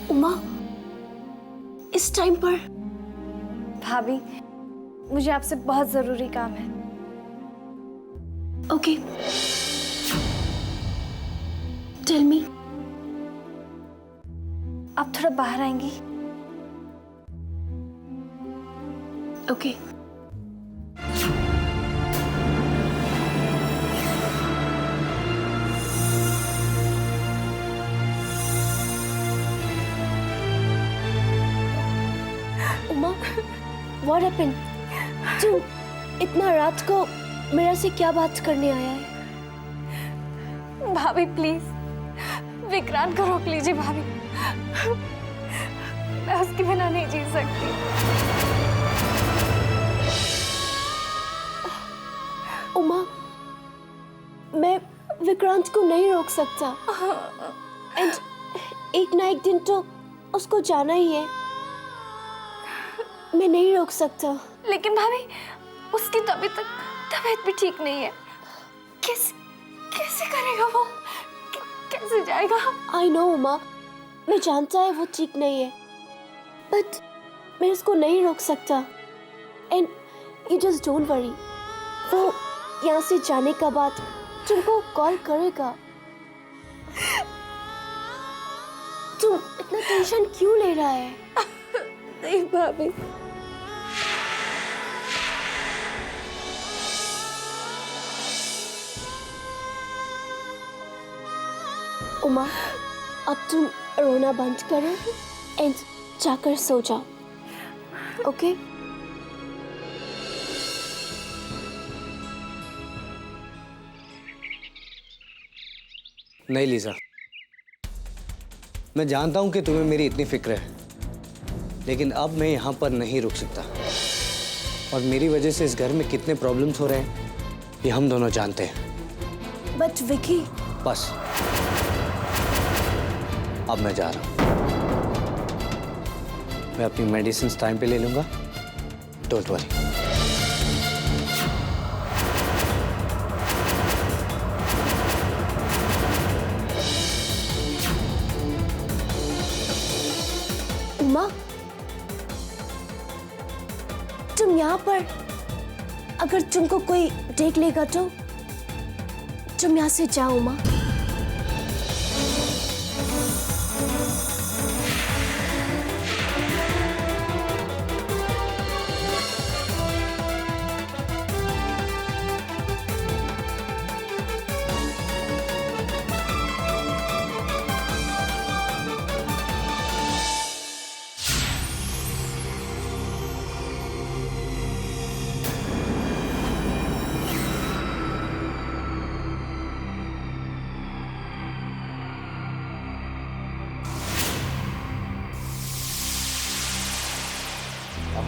उमा, इस टाइम पर? भाभी, मुझे आपसे बहुत जरूरी काम है। Okay, tell me. आप थोड़ा बाहर आएंगी? ओके। Uma, what happened? तू इतना रात को मेरा से क्या बात करने आया है? भाभी प्लीज, विक्रांत को रोक लीजिए भाभी। मैं उसके बिना नहीं जी सकती। उमा, मैं विक्रांत को नहीं रोक सकता। एंड एक ना एक दिन तो उसको जाना ही है। मैं नहीं रोक सकता। लेकिन भाभी, उसकी तबीयत भी ठीक नहीं है। कैसे करेगा वो? कैसे जाएगा? आई नो उमा, मैं जानता है वो ठीक नहीं है, बट मैं उसको नहीं रोक सकता। And you just don't worry, वो यहाँ से जाने का बाद तुमको कॉल करेगा। तुम इतना टेंशन क्यों ले रहा है? नहीं भाभी, उमा, अब तुम रोना बंद करो एंड जाकर सो जाओ, ओके? नहीं लीजा, मैं जानता हूं कि तुम्हें मेरी इतनी फिक्र है, लेकिन अब मैं यहां पर नहीं रुक सकता। और मेरी वजह से इस घर में कितने प्रॉब्लम्स हो रहे हैं ये हम दोनों जानते हैं। बट विकी, बस अब मैं जा रहा हूं। मैं अपनी मेडिसिन टाइम पे ले लूंगा, डोंट वरी। उमा, तुम यहाँ पर, अगर तुमको कोई देख लेगा तो तुम यहाँ से जाओ उमा।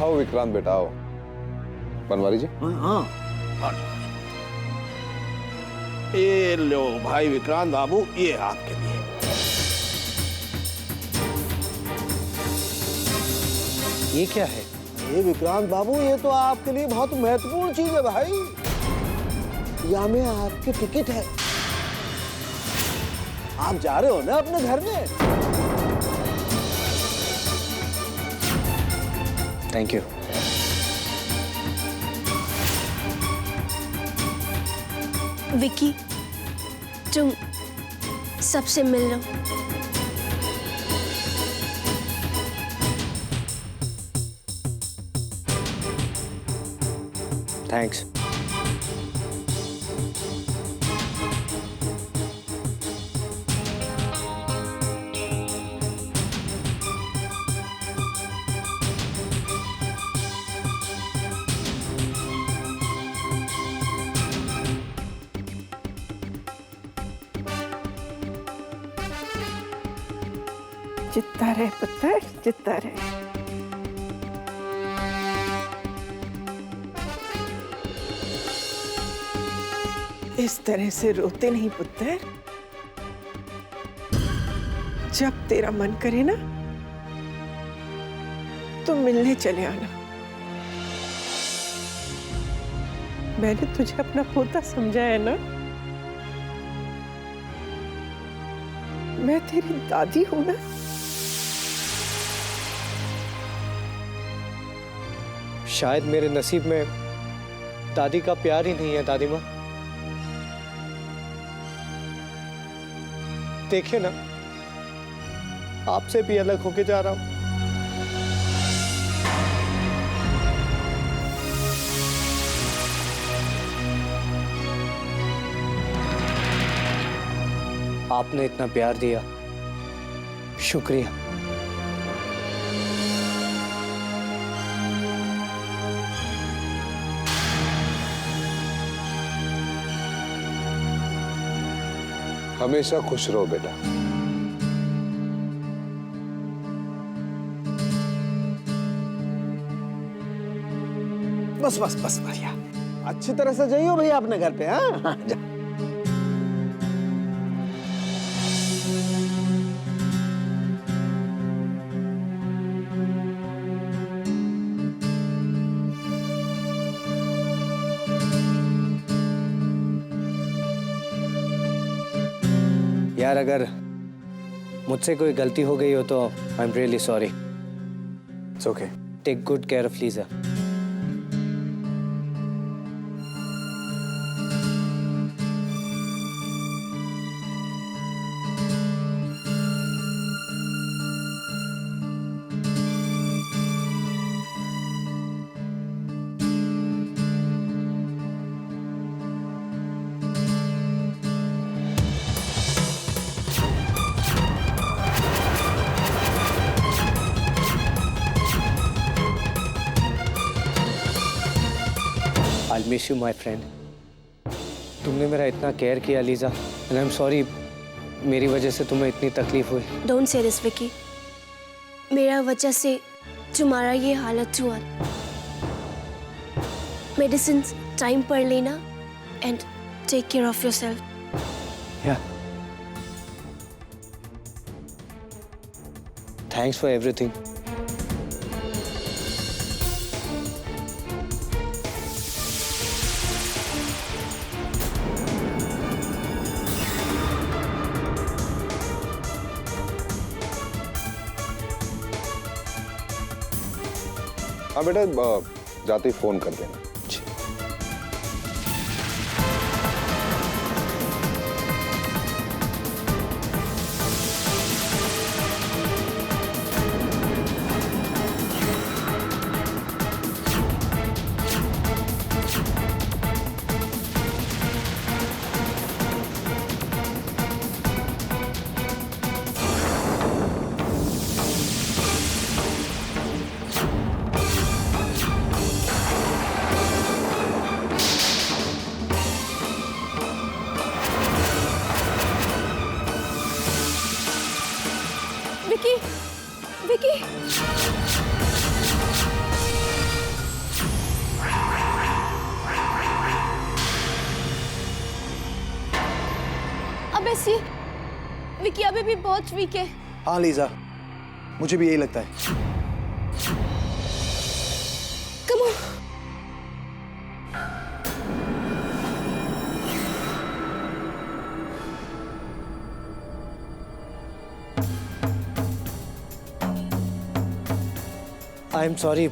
आओ विक्रांत बेटा, आओ। बनवारी जी। हाँ, ये लो भाई विक्रांत बाबू, ये आपके लिए। ये क्या है? ये विक्रांत बाबू, ये तो आपके लिए बहुत महत्वपूर्ण चीज है भाई। या में आपकी टिकट है, आप जा रहे हो ना अपने घर में। Thank you. विकी, तुम सबसे मिल लो। थैंक्स। जितना रहे पुत्र, जितना रहे। इस तरह से रोते नहीं पुत्र। जब तेरा मन करे ना तो मिलने चले आना। मैंने तुझे अपना पोता समझा है ना। मैं तेरी दादी हूं ना। शायद मेरे नसीब में दादी का प्यार ही नहीं है दादी माँ। देखिए ना, आपसे भी अलग होके जा रहा हूं। आपने इतना प्यार दिया, शुक्रिया। हमेशा खुश रहो बेटा। बस बस बस भैया, अच्छी तरह से जाइयो भैया अपने घर पे। हाँ जा। यार, अगर मुझसे कोई गलती हो गई हो तो I am really sorry. It's okay. Take good care of Liza. I'll miss you, my friend. तुमने मेरा इतना केयर किया लीजा, and I'm sorry मेरी वजह से तुम्हें इतनी तकलीफ हुई। Don't say this Vicky. मेरा वजह से तुम्हारा ये हालत हुआ। मेडिसिन टाइम पर लेना and take care of yourself. या थैंक्स फॉर एवरीथिंग। हाँ बेटा, जाते ही फोन कर देना। विकी, विकी। अब ऐसी विकी अभी भी बहुत वीक है। हाँ लीजा, मुझे भी यही लगता है। Come on. I am sorry,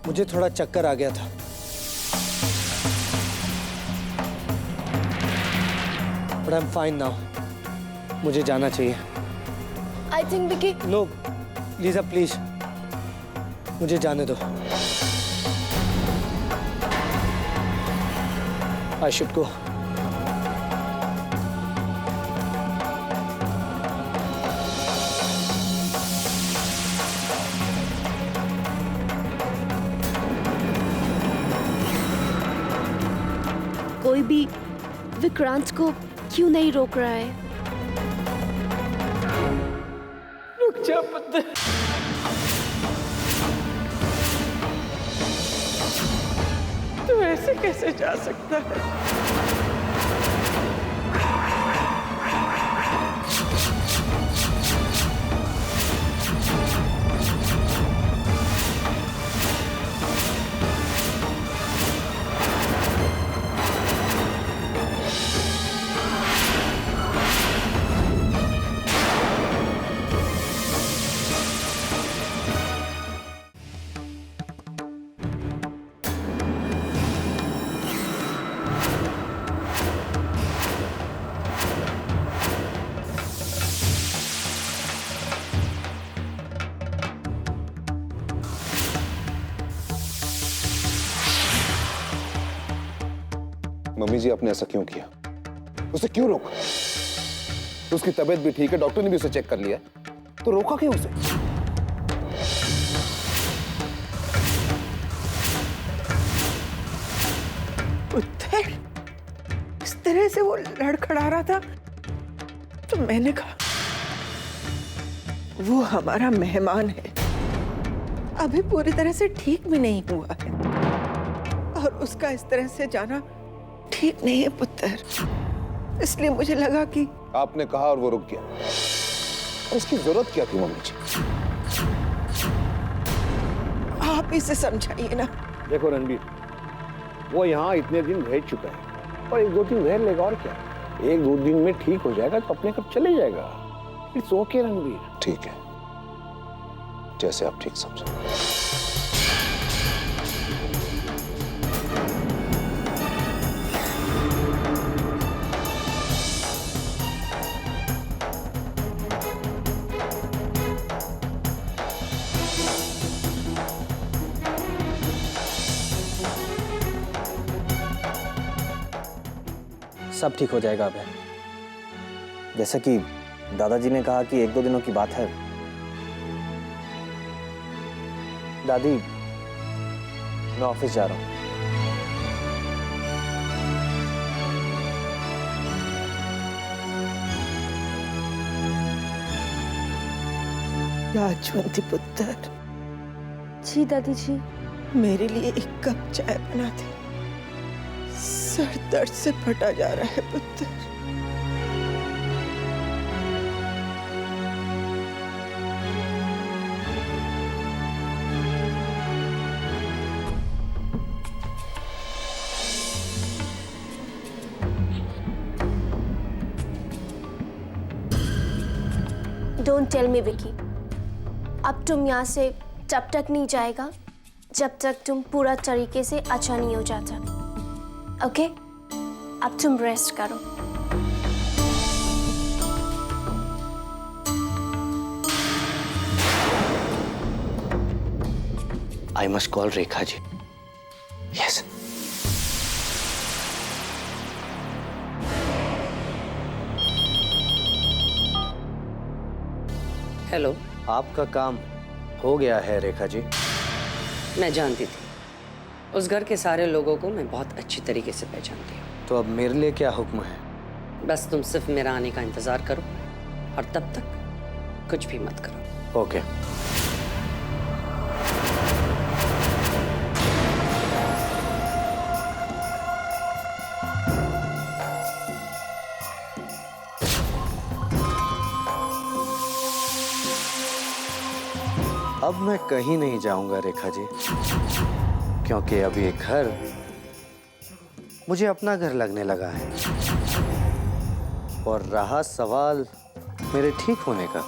मुझे थोड़ा चक्कर आ गया था। But I am fine now. मुझे जाना चाहिए। I think Vicky. No Liza please, मुझे जाने दो। I should go. कोई भी विक्रांत को क्यों नहीं रोक रहा है? पुत्र। तू ऐसे कैसे जा सकता है? मम्मी जी, आपने ऐसा क्यों किया? उसे क्यों रोका? उसकी तबीयत भी ठीक है, डॉक्टर ने भी उसे चेक कर लिया, तो रोका क्यों उसे? पुत्र, इस तरह से वो लड़खड़ा रहा था तो मैंने कहा वो हमारा मेहमान है, अभी पूरी तरह से ठीक भी नहीं हुआ है और उसका इस तरह से जाना ठीक नहीं है पुत्र। इसलिए मुझे लगा कि आपने कहा और वो रुक गया। और इसकी जरूरत क्या थी मम्मी जी? आप इसे समझाइए ना। देखो रणबीर, वो यहाँ इतने दिन रह चुका है और 1-2 दिन रह लेगा और क्या। 1-2 दिन में ठीक हो जाएगा तो अपने घर चले जाएगा। It's okay Ranbir. ठीक है, जैसे आप ठीक समझो। सब ठीक हो जाएगा अभय। जैसा कि दादाजी ने कहा कि 1-2 दिनों की बात है। दादी, मैं ऑफिस जा रहा हूँ। राजवंती पुत्र, जी दादी जी। मेरे लिए 1 कप चाय बना दे। सर दर्द से फटा जा रहा है पुत्र। डोंट टेल मी विकी, अब तुम यहाँ से तब तक नहीं जाएगा जब तक तुम पूरा तरीके से अच्छा नहीं हो जाता। ओके? अब तुम रेस्ट करो। I must call Rekha ji. Yes. Hello. आपका काम हो गया है रेखा जी। मैं जानती थी, उस घर के सारे लोगों को मैं बहुत अच्छी तरीके से पहचानती हूँ। तो अब मेरे लिए क्या हुक्म है? बस तुम सिर्फ मेरा आने का इंतजार करो और तब तक कुछ भी मत करो। ओके। अब मैं कहीं नहीं जाऊंगा रेखा जी, क्योंकि अब ये घर मुझे अपना घर लगने लगा है। और रहा सवाल मेरे ठीक होने का,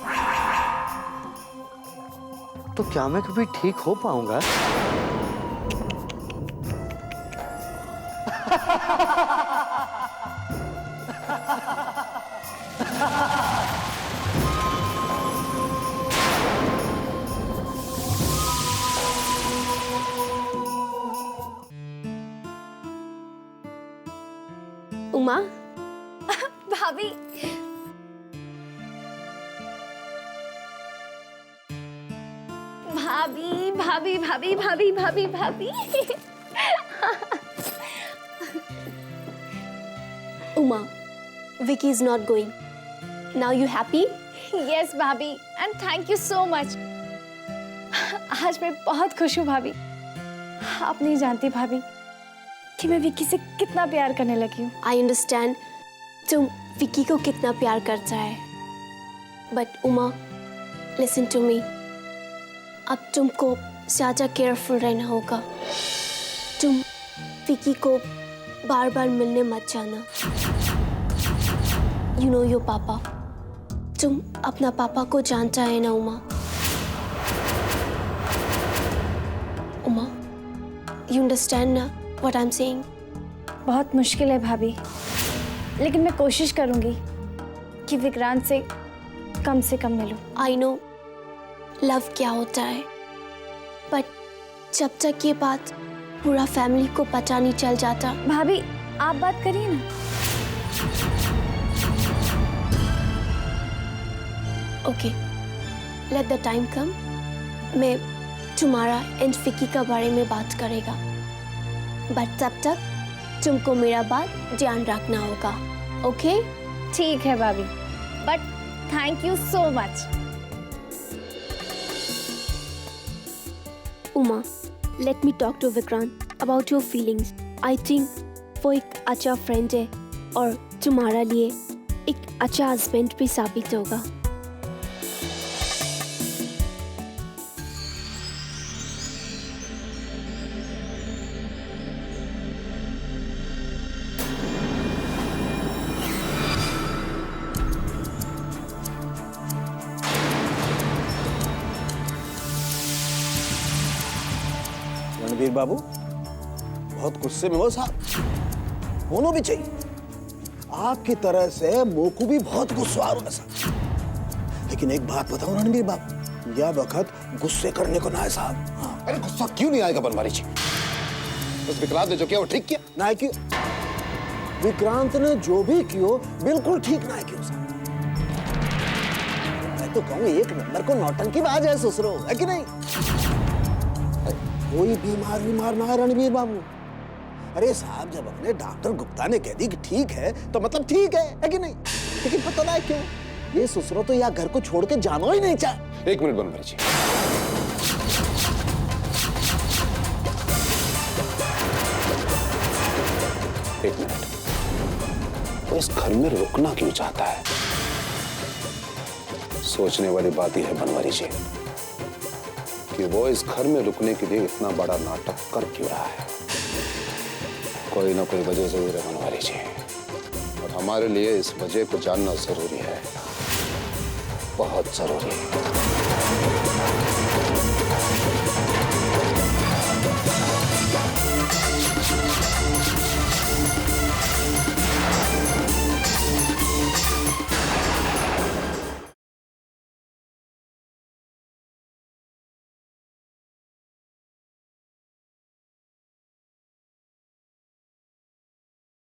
तो क्या मैं कभी ठीक हो पाऊंगा? उमा, भाभी, भाभी भाभी भाभी भाभी भाभी भाभी Uma, Vicky is not going. Now you happy? Yes भाभी, and thank you so much. आज मैं बहुत खुश हूँ भाभी। आप नहीं जानती भाभी कि मैं विक्की से कितना प्यार करने लगी हूँ। आई अंडरस्टैंड तुम विक्की को कितना प्यार करता है, but Uma listen to me, अब तुमको ज़्यादा केयरफुल रहना होगा। तुम विक्की को बार बार मिलने मत जाना। यू नो योर पापा, तुम अपना पापा को जानता है ना उमा? उमा, यू अंडरस्टैंड ना व्हाट आई एम सेइंग? बहुत मुश्किल है भाभी, लेकिन मैं कोशिश करूंगी कि विक्रांत से कम मिलूं। आई नो लव क्या होता है, बट जब तक ये बात पूरा फैमिली को पता नहीं चल जाता। भाभी आप बात करिए ना। ओके, लेट द टाइम कम, मैं तुम्हारा एंड विक्की का बारे में बात करेगा, बट तब तक तुमको मेरा बात ध्यान रखना होगा। ओके? ठीक है भाभी, but thank you so much. Uma, let me talk to Vikrant about your feelings. I think वो एक अच्छा फ्रेंड है और तुम्हारा लिए एक अच्छा हस्बैंड भी साबित होगा। रणबीर बाबू बहुत गुस्से में हो साहब, होना भी चाहिए। आपकी तरह से मोकू भी बहुत गुस्सा होगा साहब, लेकिन एक बात बताओ रणबीर बाबू, यह वक्त गुस्से करने को ना है साहब। हाँ। अरे गुस्सा क्यों नहीं आएगा बनवारी जी? उस विक्रांत ने जो किया वो ठीक किया ना कि विक्रांत ने जो भी किया बिल्कुल ठीक ना किया साहब। मैं तो कहूँ एक नंबर को नौटंकी बाज है ससुरो, है कि नहीं? कोई बीमार ना है रणबीर बाबू। अरे साहब, जब अपने डॉक्टर गुप्ता ने कह दी कि ठीक है तो मतलब ठीक है कि नहीं? लेकिन पता नहीं क्यों ये ससुरो तो यह घर को छोड़ के जाना ही नहीं चाहे। एक मिनट बनवारी जी, एक मिनट, वो इस घर में रुकना क्यों चाहता है? सोचने वाली बात ही है बनवारी जी कि वो इस घर में रुकने के लिए इतना बड़ा नाटक कर क्यों रहा है। कोई ना कोई वजह जरूर है बनवारी जी, और हमारे लिए इस वजह को जानना जरूरी है, बहुत जरूरी है।